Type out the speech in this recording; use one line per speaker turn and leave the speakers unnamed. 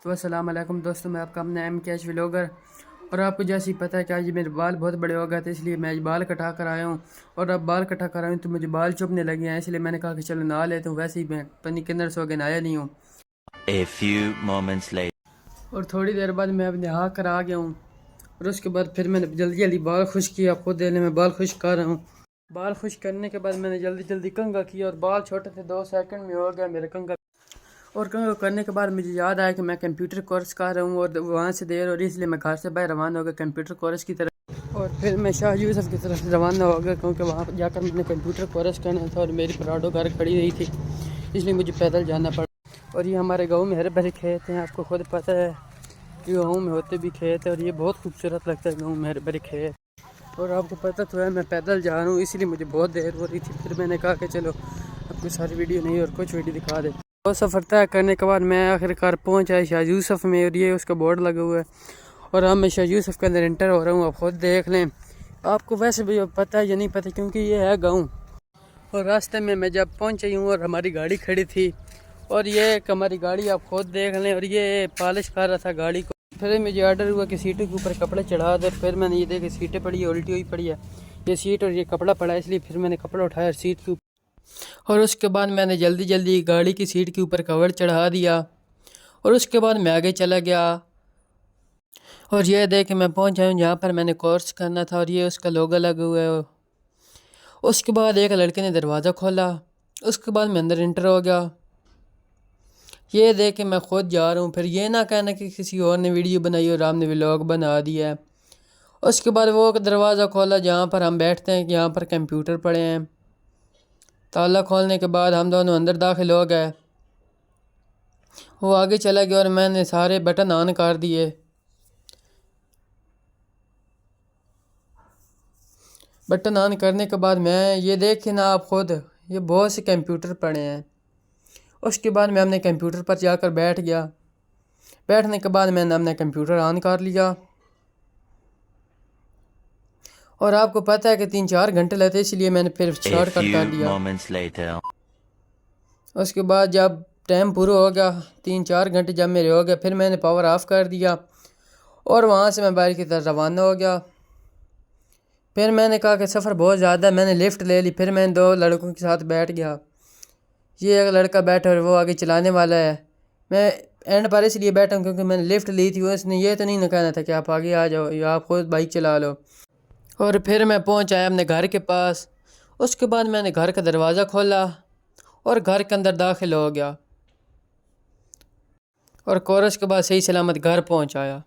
تو السلام علیکم دوستوں، میں آپ کا اپنا ایم کیش ولاگر، اور آپ کو جیسے ہی پتہ ہے کہ آج میرے بال بہت بڑے ہو گئے تھے، اس لیے میں آج بال کٹا کر آیا ہوں۔ اور اب بال کٹا کر آیا ہوں تو مجھے بال چبھنے لگے ہیں، اس لیے میں نے کہا کہ چلو نہا لیتا ہوں۔ ویسے ہی میں پتہ نہیں کتنے سو کے نہایا نہیں ہوں۔
A few moments later.
اور تھوڑی دیر بعد میں اب نہا کر آ گیا ہوں، اور اس کے بعد پھر میں نے جلدی جلدی بال خشک کیا۔ خود دینے میں بال خشک کر رہا ہوں۔ بال خشک کرنے کے بعد میں نے جلدی جلدی کنگھا کیا، اور بال چھوٹے تھے، 2 سیکنڈ میں ہو گیا میرا کنگھا۔ اور کنگھا کرنے کے بعد مجھے یاد آیا کہ میں کمپیوٹر کورس کر رہا ہوں، اور وہاں سے دیر ہو رہی، اس لیے میں گھر سے باہر روانہ ہو گیا کمپیوٹر کورس کی طرف۔ اور پھر میں شاہ یوسف کی طرف روانہ ہو گیا، کیونکہ وہاں جا کر میں نے کمپیوٹر کورس کرنا تھا، اور میری پراڈو گھر کھڑی رہی تھی، اس لیے مجھے پیدل جانا پڑا۔ اور یہ ہمارے گاؤں میں ہرے بھرے کھیت ہیں، آپ کو خود پتہ ہے کہ گاؤں میں ہوتے بھی کھیت ہیں، اور یہ بہت خوبصورت لگتا ہے گاؤں میں ہرے بھرے کھیت۔ اور آپ کو پتہ تو ہے میں پیدل جا رہا ہوں، اس لیے مجھے بہت دیر ہو رہی تھی۔ پھر میں نے کہا کہ چلو اب کوئی ساری ویڈیو نہیں اور کچھ ویڈیو دکھا دے۔ وہ سفر طے کرنے کے بعد میں آخر کار پہنچ آیا شاہ یوسف میں، اور یہ اس کا بورڈ لگا ہوا ہے، اور اب میں شاہ یوسف کے اندر انٹر ہو رہا ہوں۔ آپ خود دیکھ لیں، آپ کو ویسے بھی پتہ ہے یا نہیں پتہ، کیونکہ یہ ہے گاؤں۔ اور راستے میں جب پہنچی ہوں اور ہماری گاڑی کھڑی تھی، اور یہ ایک ہماری گاڑی آپ خود دیکھ لیں، اور یہ پالش کر رہا تھا گاڑی کو۔ پھر مجھے آرڈر ہوا کہ سیٹوں کے اوپر کپڑے چڑھا دے، پھر میں نے یہ دیکھا سیٹیں پڑی ہے، الٹی ہوئی پڑی ہے یہ سیٹ، اور یہ کپڑا پڑا ہے، اس لیے پھر میں نے کپڑا اٹھایا سیٹ کے اوپر، اور اس کے بعد میں نے جلدی جلدی گاڑی کی سیٹ کے اوپر کور چڑھا دیا، اور اس کے بعد میں آگے چلا گیا۔ اور یہ دیکھ کہ میں پہنچا ہوں جہاں پر میں نے کورس کرنا تھا، اور یہ اس کا لوگو لگا ہوا ہے۔ اس کے بعد ایک لڑکے نے دروازہ کھولا، اس کے بعد میں اندر انٹر ہو گیا۔ یہ دیکھ کہ میں خود جا رہا ہوں، پھر یہ نہ کہنا کہ کسی اور نے ویڈیو بنائی اور آپ نے ولاگ بنا دیا ہے۔ اس کے بعد وہ دروازہ کھولا جہاں پر ہم بیٹھتے ہیں، یہاں پر کمپیوٹر پڑے ہیں۔ تالا کھولنے کے بعد ہم دونوں اندر داخل ہو گئے، وہ آگے چلا گیا، اور میں نے سارے بٹن آن کر دیے۔ بٹن آن کرنے کے بعد میں یہ دیکھیں نا آپ خود، یہ بہت سے کمپیوٹر پڑے ہیں۔ اس کے بعد میں اپنے کمپیوٹر پر جا کر بیٹھ گیا۔ بیٹھنے کے بعد میں نے اپنا کمپیوٹر آن کر لیا، اور آپ کو پتہ ہے کہ 3-4 گھنٹے لیتے، اس لیے میں نے پھر
A
شارٹ کٹ کر
few
لیا۔
moments later.
اس کے بعد جب ٹائم پورا ہو گیا، 3-4 گھنٹے جب میرے ہو گئے، پھر میں نے پاور آف کر دیا، اور وہاں سے میں باہر کی طرف روانہ ہو گیا۔ پھر میں نے کہا کہ سفر بہت زیادہ ہے، میں نے لفٹ لے لی، پھر میں 2 لڑکوں کے ساتھ بیٹھ گیا۔ یہ ایک لڑکا بیٹھا اور وہ آگے چلانے والا ہے۔ میں اینڈ پر اس لیے بیٹھا ہوں کیونکہ میں نے لفٹ لی تھی، اس نے یہ تو نہیں کہنا تھا کہ آپ آگے آ جاؤ یا آپ خود بائک چلا لو۔ اور پھر میں پہنچ آیا اپنے گھر کے پاس۔ اس کے بعد میں نے گھر کا دروازہ کھولا اور گھر کے اندر داخل ہو گیا، اور کورس کے بعد صحیح سلامت گھر پہنچ آیا۔